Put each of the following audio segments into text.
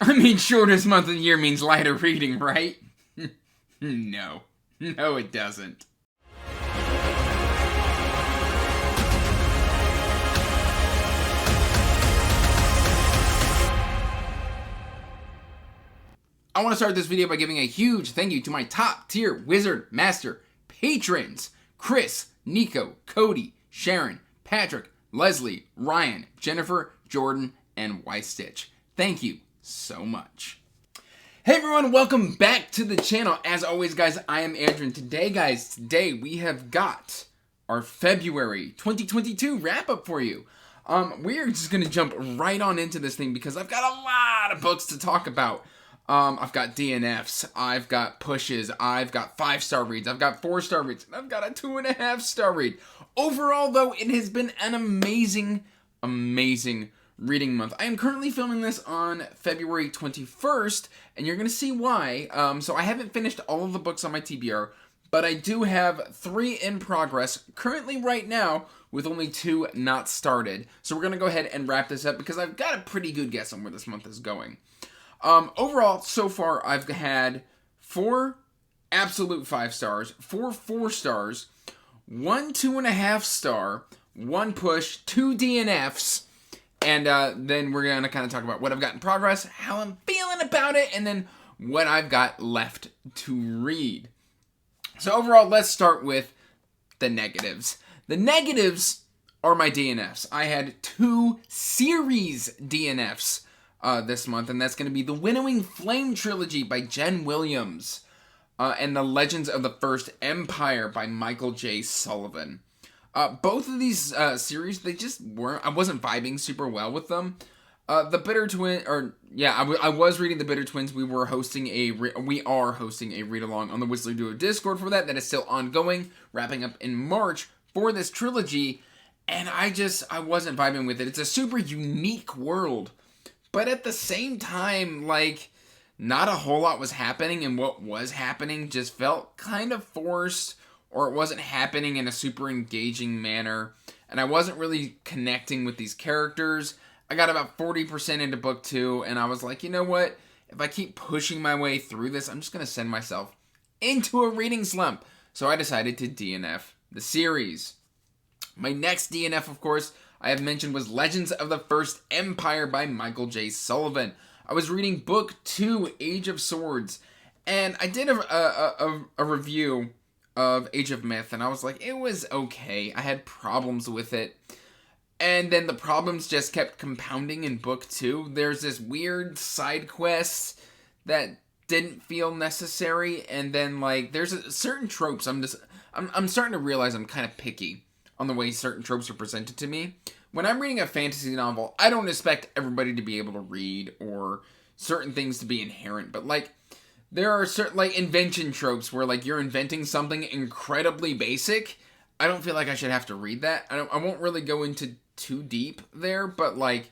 I mean, shortest month of the year means lighter reading, right? No. No, it doesn't. I want to start this video by giving a huge thank you to my top tier Wizard Master patrons: Chris, Nico, Cody, Sharon, Patrick, Leslie, Ryan, Jennifer, Jordan, and Stitch. Thank you so much. Hey everyone, welcome back to the channel. As always, guys, I am Andrew. Today we have got our February 2022 wrap-up for you. We are just going to jump right on into this thing because I've got a lot of books to talk about. I've got DNFs, I've got pushes, I've got 5-star reads, I've got 4-star reads, and I've got a 2.5-star read. Overall, though, it has been an amazing reading month. I am currently filming this on February 21st, and you're going to see why. So I haven't finished all of the books on my TBR, but I do have 3 in progress currently right now, with only 2 not started. So we're going to go ahead and wrap this up because I've got a pretty good guess on where this month is going. Overall, so far, I've had 4 absolute 5 stars, 4 4-stars, 1 2.5-star, 1 push, 2 DNFs, and then we're going to kind of talk about what I've got in progress, how I'm feeling about it, and then what I've got left to read. So overall, let's start with the negatives. The negatives are my DNFs. I had 2 series DNFs this month, and that's going to be the Winnowing Flame trilogy by Jen Williams and the Legends of the First Empire by Michael J. Sullivan. Both of these series, they just weren't, I wasn't vibing super well with them. The Bitter Twin, I was reading the Bitter Twins. We are hosting a read-along on the Whistler Duo Discord for that. That is still ongoing, wrapping up in March for this trilogy, and I wasn't vibing with it. It's a super unique world. But at the same time, like, not a whole lot was happening, and what was happening just felt kind of forced, or it wasn't happening in a super engaging manner, and I wasn't really connecting with these characters. I got about 40% into book 2, and I was like, you know what? If I keep pushing my way through this, I'm just going to send myself into a reading slump. So I decided to DNF the series. My next DNF, of course, I have mentioned, was Legends of the First Empire by Michael J. Sullivan. I was reading book 2, Age of Swords, and I did a review of Age of Myth, and I was like, it was okay. I had problems with it, and then the problems just kept compounding in book 2. There's this weird side quest that didn't feel necessary, and then, like, there's certain tropes. I'm starting to realize I'm kind of picky on the way certain tropes are presented to me. When I'm reading a fantasy novel, I don't expect everybody to be able to read or certain things to be inherent, but like there are certain like invention tropes where like you're inventing something incredibly basic. I don't feel like I should have to read that. I won't really go into too deep there, but like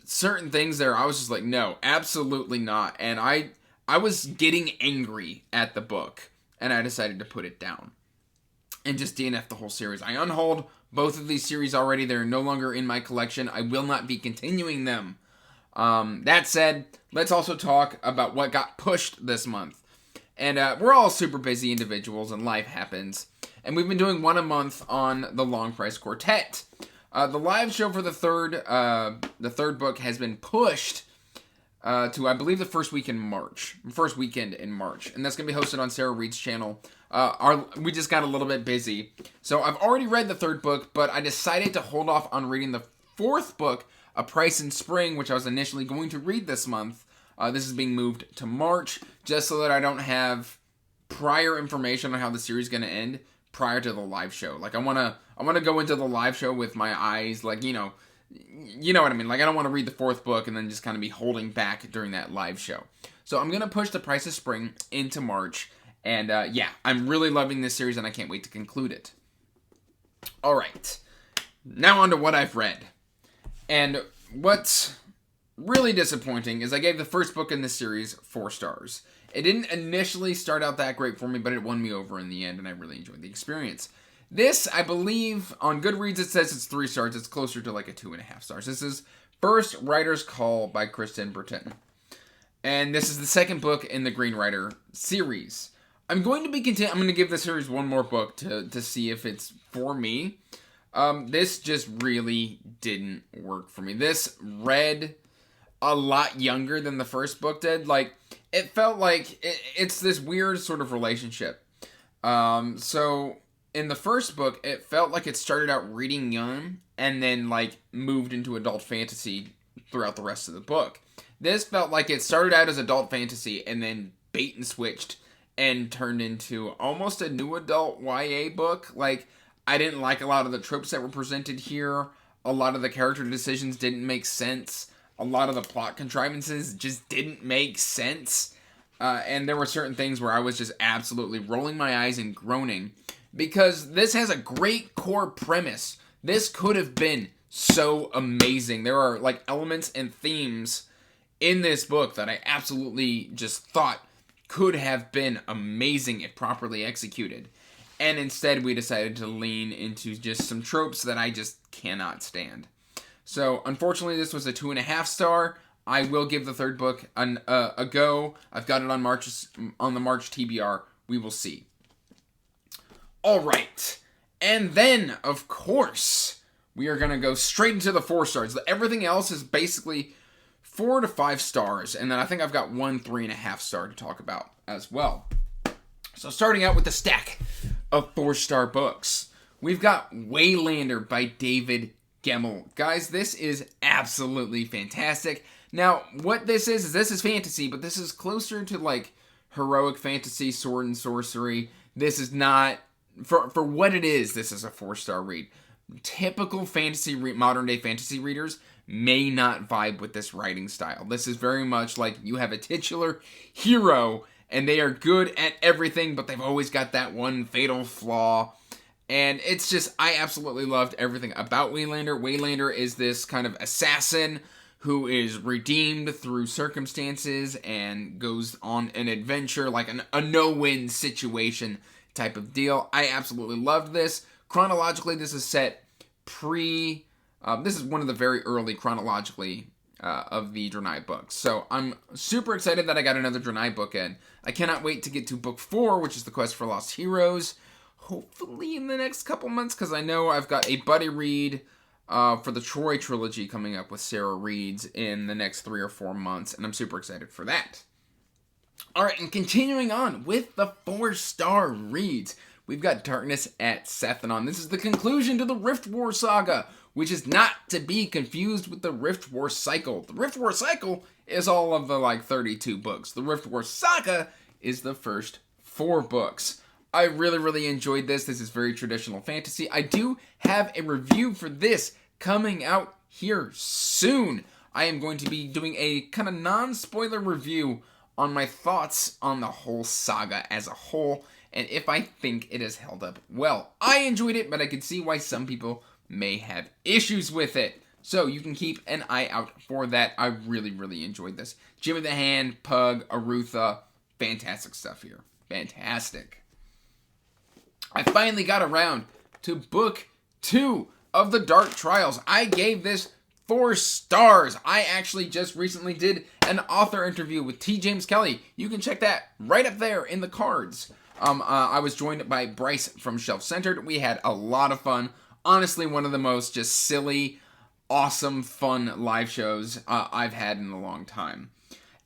certain things there, I was just like, no, absolutely not. And I was getting angry at the book, and I decided to put it down and just DNF the whole series. I unhauled both of these series already. They're no longer in my collection. I will not be continuing them. That said, let's also talk about what got pushed this month. And we're all super busy individuals, and life happens. And we've been doing one a month on the Long Price Quartet. The live show for the third book has been pushed to, I believe, the first weekend in March. And that's going to be hosted on Sarah Reed's channel. We just got a little bit busy. So I've already read the 3rd book, but I decided to hold off on reading the 4th book, A Price in Spring, which I was initially going to read this month. This is being moved to March, just so that I don't have prior information on how the series is going to end prior to the live show. Like, I want to go into the live show with my eyes, like, you know what I mean. Like, I don't want to read the 4th book and then just kind of be holding back during that live show. So I'm going to push The Price of Spring into March. And I'm really loving this series, and I can't wait to conclude it. All right. Now on to what I've read. And what's really disappointing is I gave the first book in this series 4 stars. It didn't initially start out that great for me, but it won me over in the end, and I really enjoyed the experience. This, I believe, on Goodreads it says it's 3 stars. It's closer to like a 2.5 stars. This is First Writer's Call by Kristen Burton. And this is the second book in the Green Rider series. I'm going to give the series one more book to see if it's for me. This just really didn't work for me. This read a lot younger than the first book did. Like, it felt like it's this weird sort of relationship. So in the first book, it felt like it started out reading young and then like moved into adult fantasy throughout the rest of the book. This felt like it started out as adult fantasy and then bait and switched and turned into almost a new adult YA book. Like, I didn't like a lot of the tropes that were presented here. A lot of the character decisions didn't make sense. A lot of the plot contrivances just didn't make sense. And there were certain things where I was just absolutely rolling my eyes and groaning. Because this has a great core premise. This could have been so amazing. There are like elements and themes in this book that I absolutely just thought could have been amazing if properly executed. And instead we decided to lean into just some tropes that I just cannot stand. So unfortunately this was a 2.5 star. I will give the third book a go. I've got it on the March TBR. We will see. Alright. And then, of course, we are going to go straight into the 4 stars. Everything else is basically 4 to 5 stars. And then I think I've got 1 3.5 star to talk about as well. So starting out with the stack of 4-star books. We've got Waylander by David Gemmell. Guys, this is absolutely fantastic. Now, what this is this is fantasy, but this is closer to like heroic fantasy, sword and sorcery. This is not, for what it is, this is a 4-star read. Typical modern day fantasy readers may not vibe with this writing style. This is very much like you have a titular hero and they are good at everything, but they've always got that one fatal flaw. And it's just, I absolutely loved everything about Waylander. Waylander is this kind of assassin who is redeemed through circumstances and goes on an adventure, like a no-win situation type of deal. I absolutely loved this. Chronologically, this is set this is one of the very early chronologically of the Drenai books. So I'm super excited that I got another Drenai book in. I cannot wait to get to book 4, which is The Quest for Lost Heroes. Hopefully in the next couple months, because I know I've got a buddy read for the Troy trilogy coming up with Sarah Reeds in the next 3 or 4 months, and I'm super excited for that. Alright, and continuing on with the 4-star reads, we've got Darkness at Sethanon. This is the conclusion to the Rift War saga, which is not to be confused with the Rift War cycle. The Rift War cycle is all of the 32 books. The Rift War saga is the first 4 books. I really, really enjoyed this. This is very traditional fantasy. I do have a review for this coming out here soon. I am going to be doing a kind of non-spoiler review on my thoughts on the whole saga as a whole, and if I think it has held up well. I enjoyed it, but I could see why some people may have issues with it. So you can keep an eye out for that. I really, really enjoyed this. Jimmy the Hand, Pug, Arutha, fantastic stuff here. Fantastic. I finally got around to book 2 of the Dark Trials. I gave this 4 stars. I actually just recently did an author interview with T. James Kelly. You can check that right up there in the cards. I was joined by Bryce from Shelf Centered. We had a lot of fun. Honestly, one of the most just silly, awesome, fun live shows I've had in a long time.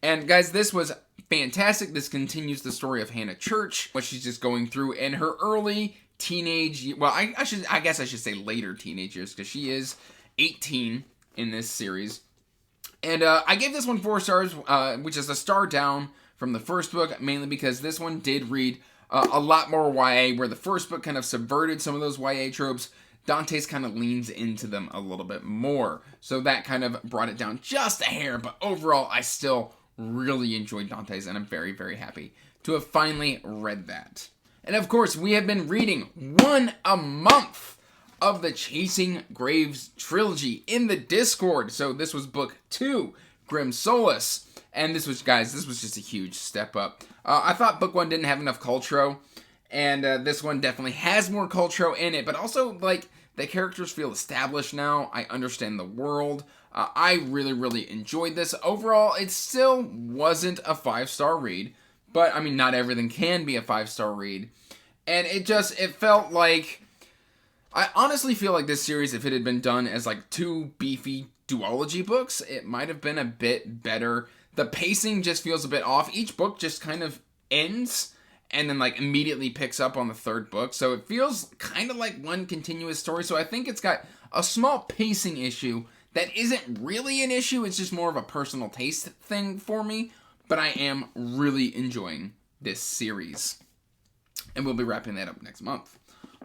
And guys, this was fantastic. This continues the story of Hannah Church, what she's just going through in her early teenage, well, I guess I should say later teenage years, because she is 18 in this series. And I gave this one 4 stars, which is a star down from the first book, mainly because this one did read a lot more YA, where the first book kind of subverted some of those YA tropes. Dante's kind of leans into them a little bit more. So that kind of brought it down just a hair, but overall, I still really enjoyed Dante's, and I'm very, very happy to have finally read that. And of course, we have been reading 1 a month of the Chasing Graves trilogy in the Discord. So this was book 2, Grim Solus. And this was just a huge step up. I thought book 1 didn't have enough cultro, and this one definitely has more cultro in it, but also, like, the characters feel established now. I understand the world. I really, really enjoyed this. Overall, it still wasn't a 5-star read, but I mean, not everything can be a 5-star read. And it felt like, I honestly feel like this series, if it had been done as like 2 beefy duology books, it might have been a bit better. The pacing just feels a bit off. Each book just kind of ends and then like immediately picks up on the 3rd book. So it feels kind of like one continuous story. So I think it's got a small pacing issue that isn't really an issue. It's just more of a personal taste thing for me. But I am really enjoying this series. And we'll be wrapping that up next month.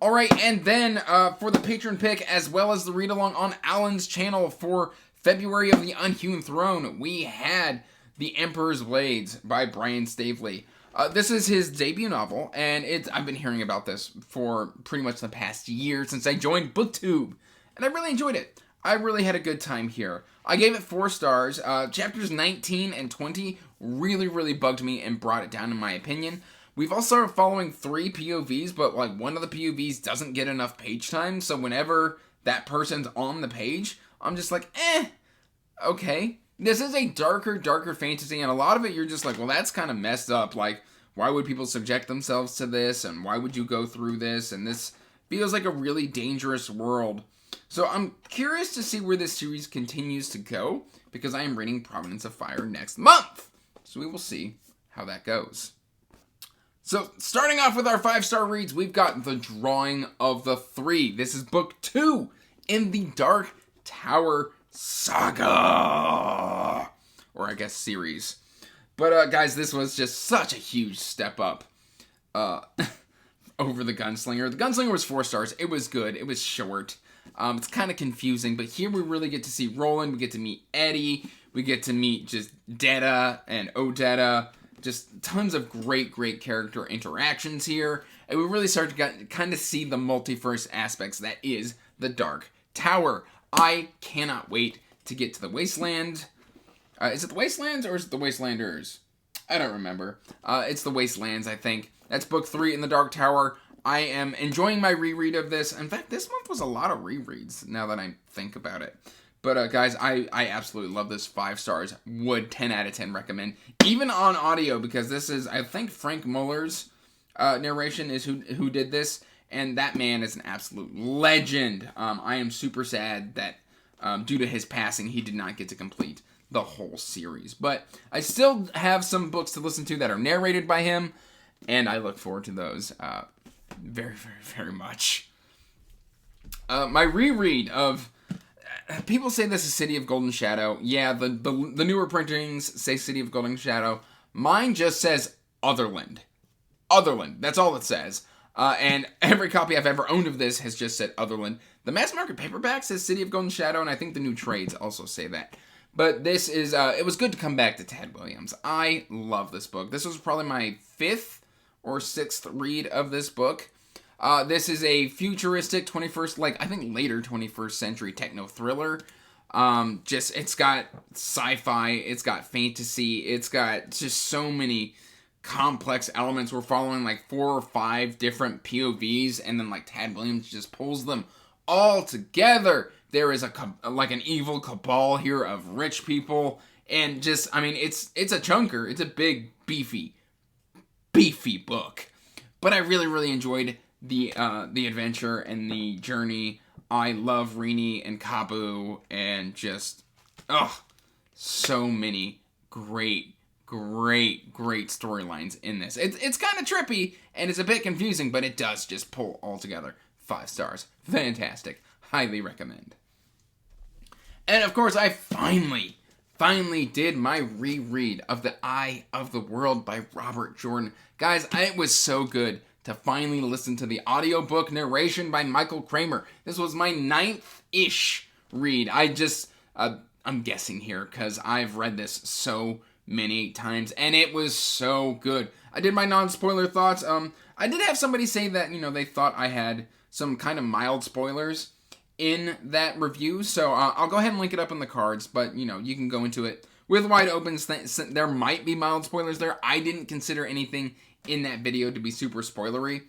Alright, and then for the patron pick, as well as the read-along on Alan's channel for February of the Unhewn Throne, we had The Emperor's Blades by Brian Staveley. This is his debut novel, and I've been hearing about this for pretty much the past year since I joined BookTube, and I really enjoyed it. I really had a good time here. I gave it 4 stars. Chapters 19 and 20 really, really bugged me and brought it down in my opinion. We've all started following 3 POVs, but like one of the POVs doesn't get enough page time, so whenever that person's on the page, I'm just like, okay. This is a darker fantasy, and a lot of it you're just like, well, that's kind of messed up. Like, why would people subject themselves to this, and why would you go through this, and this feels like a really dangerous world. So I'm curious to see where this series continues to go, because I am reading Providence of Fire next month. So we will see how that goes. So starting off with our 5-star reads, we've got The Drawing of the Three. This is book 2 in the Dark Tower saga, or I guess series. But guys, this was just such a huge step up over The Gunslinger. The Gunslinger was 4 stars. It was good. It was short. It's kind of confusing, but here we really get to see Roland. We get to meet Eddie. We get to meet just Detta and Odetta. Just tons of great character interactions here. And we really start to kind of see the multiverse aspects that is the Dark Tower. I cannot wait to get to the Wasteland. Is it the Wastelands or is it the Wastelanders? I don't remember. It's the Wastelands, I think. That's book 3 in the Dark Tower. I am enjoying my reread of this. In fact, this month was a lot of rereads, now that I think about it. But guys, I absolutely love this. 5 stars. Would 10 out of 10 recommend. Even on audio, because this is, I think, Frank Muller's narration is who did this. And that man is an absolute legend. I am super sad that due to his passing, he did not get to complete the whole series. But I still have some books to listen to that are narrated by him. And I look forward to those very much. My reread of... People say this is City of Golden Shadow. Yeah, the newer printings say City of Golden Shadow. Mine just says Otherland. Otherland. That's all it says. And every copy I've ever owned of this has just said Otherland. The mass market paperback says City of Golden Shadow, and I think the new trades also say that. But this is, it was good to come back to Tad Williams. I love this book. This was probably my 5th or 6th read of this book. This is a futuristic 21st, like, I think later 21st century techno thriller. It's got sci-fi, it's got fantasy, it's got just so many complex elements. We're following like 4 or 5 different POVs, and then like Tad Williams just pulls them all together. There is like an evil cabal here of rich people, and just, I mean, it's a chunker. It's a big, beefy book. But I really enjoyed the adventure and the journey. I love Rini and Kabu, and just, so many great storylines in this. It's kind of trippy, and it's a bit confusing, but it does just pull all together. 5 stars. Fantastic. Highly recommend. And of course, I finally did my reread of The Eye of the World by Robert Jordan. Guys, it was so good to finally listen to the audiobook narration by Michael Kramer. This was my 9th-ish read. I'm guessing here because I've read this so many times, and it was so good. I did my non-spoiler thoughts. I did have somebody say that, they thought I had some kind of mild spoilers in that review, so I'll go ahead and link it up in the cards, but, you can go into it with wide open. There might be mild spoilers there. I didn't consider anything in that video to be super spoilery.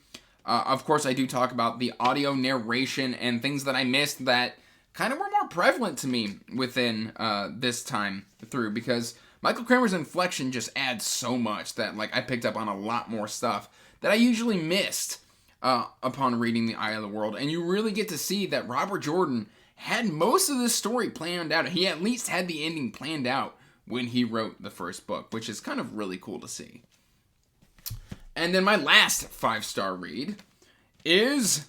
Of course, I do talk about the audio narration and things that I missed that kind of were more more prevalent to me within this time through, because Michael Kramer's inflection just adds so much that like I picked up on a lot more stuff that I usually missed upon reading The Eye of the World. And you really get to see that Robert Jordan had most of the story planned out. He at least had the ending planned out when he wrote the first book, which is kind of really cool to see. And then my last 5-star read is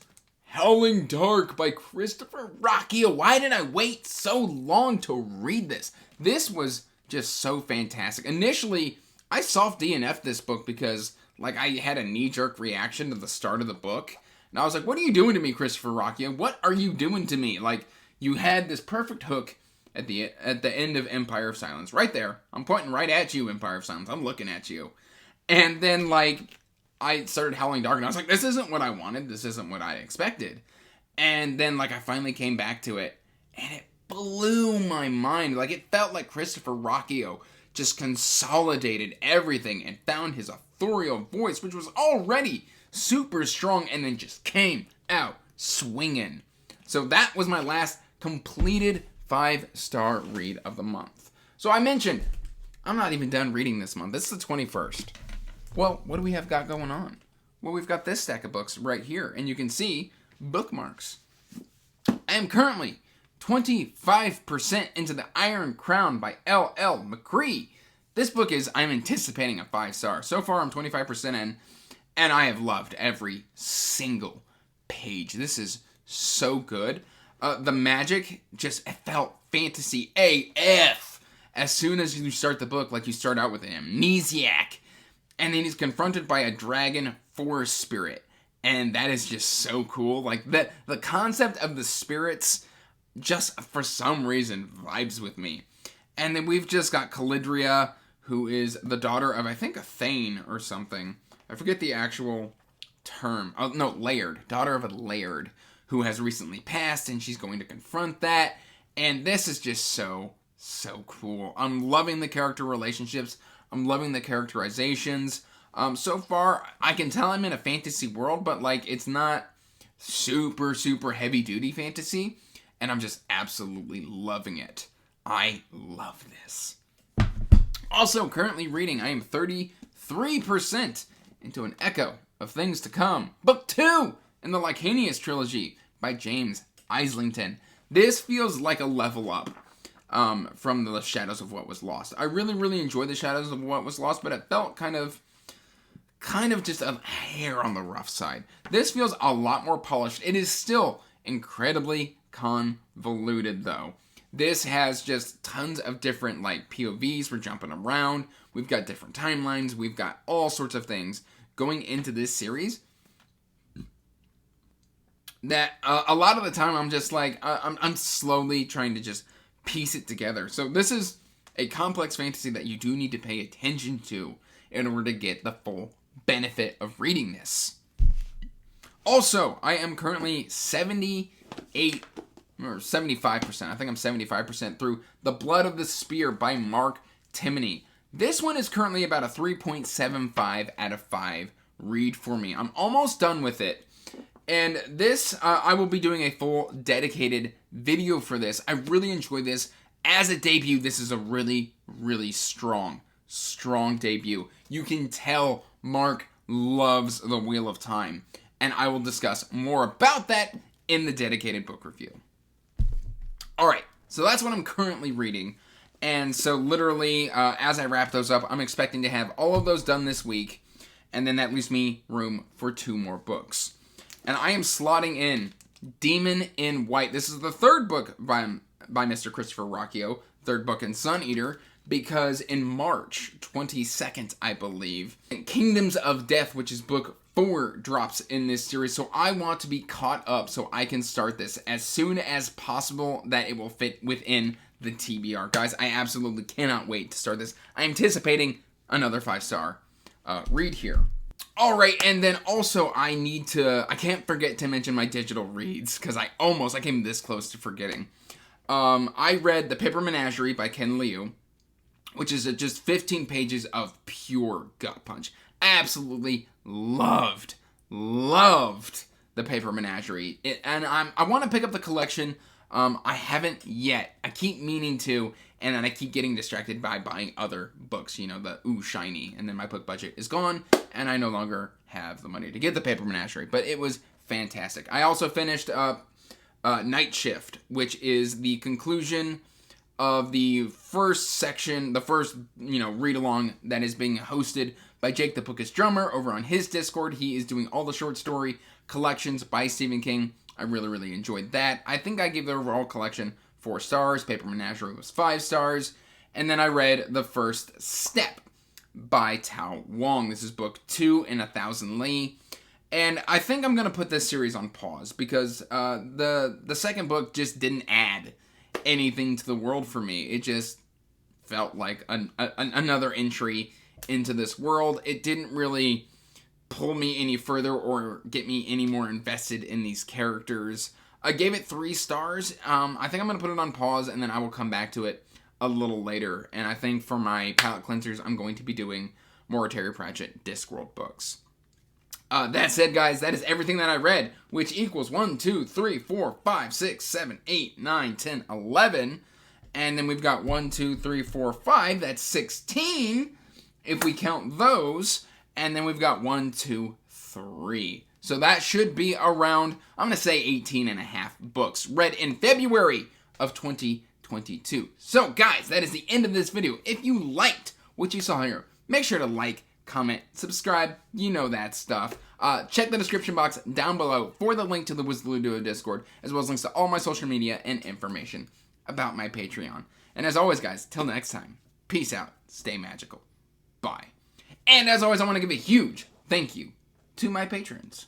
Whining Dark by Christopher Rocchio. Why did I wait so long to read this? This was just so fantastic. Initially, I soft DNF'd this book because like I had a knee-jerk reaction to the start of the book. And I was like, what are you doing to me, Christopher Rocchio? What are you doing to me? Like, you had this perfect hook at the end of Empire of Silence. Right there. I'm pointing right at you, Empire of Silence. I'm looking at you. And then, like, I started Whining Dark, and I was like, this isn't what I wanted. This isn't what I expected. And then, like, I finally came back to it, and it blew my mind. Like, it felt like Christopher Rocchio just consolidated everything and found his authorial voice, which was already super strong, and then just came out swinging. So that was my last completed 5-star read of the month. So I mentioned, I'm not even done reading this month. This is the 21st. Well, what do we have got going on? Well, we've got this stack of books right here, and you can see bookmarks. I am currently 25% into The Iron Crown by L.L. McCree. This book I'm anticipating a 5-star. So far, I'm 25% in, and I have loved every single page. This is so good. The magic it felt fantasy AF. As soon as you start the book, like you start out with an amnesiac, and then he's confronted by a dragon forest spirit. And that is just so cool. Like, the concept of the spirits just, for some reason, vibes with me. And then we've just got Calidria, who is the daughter of, I think, a Thane or something. I forget the actual term. Oh, no, Laird. Daughter of a Laird, who has recently passed, and she's going to confront that. And this is just so cool. I'm loving the character relationships. I'm loving the characterizations. So far, I can tell I'm in a fantasy world, but like it's not super heavy-duty fantasy, and I'm just absolutely loving it. I love this. Also, currently reading, I am 33% into An Echo of Things to Come, Book 2 in the Lycanius trilogy by James Islington. This feels like a level up from the Shadows of What Was Lost. I really enjoyed the Shadows of What Was Lost, but it felt kind of just a hair on the rough side. This feels a lot more polished. It is still incredibly convoluted, though. This has just tons of different, like, POVs. We're jumping around. We've got different timelines. We've got all sorts of things going into this series that a lot of the time I'm just like, I'm slowly trying to just piece it together. So this is a complex fantasy that you do need to pay attention to in order to get the full benefit of reading this. Also, I am currently 78 or 75%. I think I'm 75% through The Blood of the Spear by Mark Timoney. This one is currently about a 3.75 out of 5 read for me. I'm almost done with it. And this, I will be doing a full dedicated video for this. I really enjoy this. As a debut, this is a really strong debut. You can tell Mark loves The Wheel of Time. And I will discuss more about that in the dedicated book review. Alright, so that's what I'm currently reading. And so literally, as I wrap those up, I'm expecting to have all of those done this week. And then that leaves me room for 2 more books. And I am slotting in Demon in White. This is the third book by Mr. Christopher Rocchio, third book in Sun Eater, because in March 22nd, I believe, Kingdoms of Death, which is book 4, drops in this series. So I want to be caught up so I can start this as soon as possible that it will fit within the TBR. Guys, I absolutely cannot wait to start this. I'm anticipating another 5-star read here. Alright, and then also I can't forget to mention my digital reads, because I came this close to forgetting. I read The Paper Menagerie by Ken Liu, which is just 15 pages of pure gut punch. Absolutely loved The Paper Menagerie. I want to pick up the collection I haven't yet. I keep meaning to, and then I keep getting distracted by buying other books, the shiny, and then my book budget is gone, and I no longer have the money to get the Paper Menagerie, but it was fantastic. I also finished Night Shift, which is the conclusion of the first section, the first, read-along that is being hosted by Jake the Bookist Drummer over on his Discord. He is doing all the short story collections by Stephen King. I really, really enjoyed that. I think I gave the overall collection 4 stars. Paper Menagerie was 5 stars. And then I read The First Step by Tao Wong. This is book 2 in 1,000 Li. And I think I'm going to put this series on pause because the second book just didn't add anything to the world for me. It just felt like another entry into this world. It didn't really pull me any further or get me any more invested in these characters. I gave it 3 stars. I think I'm going to put it on pause and then I will come back to it a little later. And I think for my palate cleansers, I'm going to be doing more Terry Pratchett Discworld books. That said, guys, that is everything that I read, which equals 1, 2, 3, 4, 5, 6, 7, 8, 9, 10, 11. And then we've got 1, 2, 3, 4, 5. That's 16 if we count those. And then we've got 1, 2, 3. So that should be around, I'm going to say 18 and a half books read in February of 2022. So, guys, that is the end of this video. If you liked what you saw here, make sure to like, comment, subscribe, that stuff. Check the description box down below for the link to the Wizard Duo Discord, as well as links to all my social media and information about my Patreon. And as always, guys, till next time, peace out, stay magical, bye. And as always, I want to give a huge thank you to my patrons.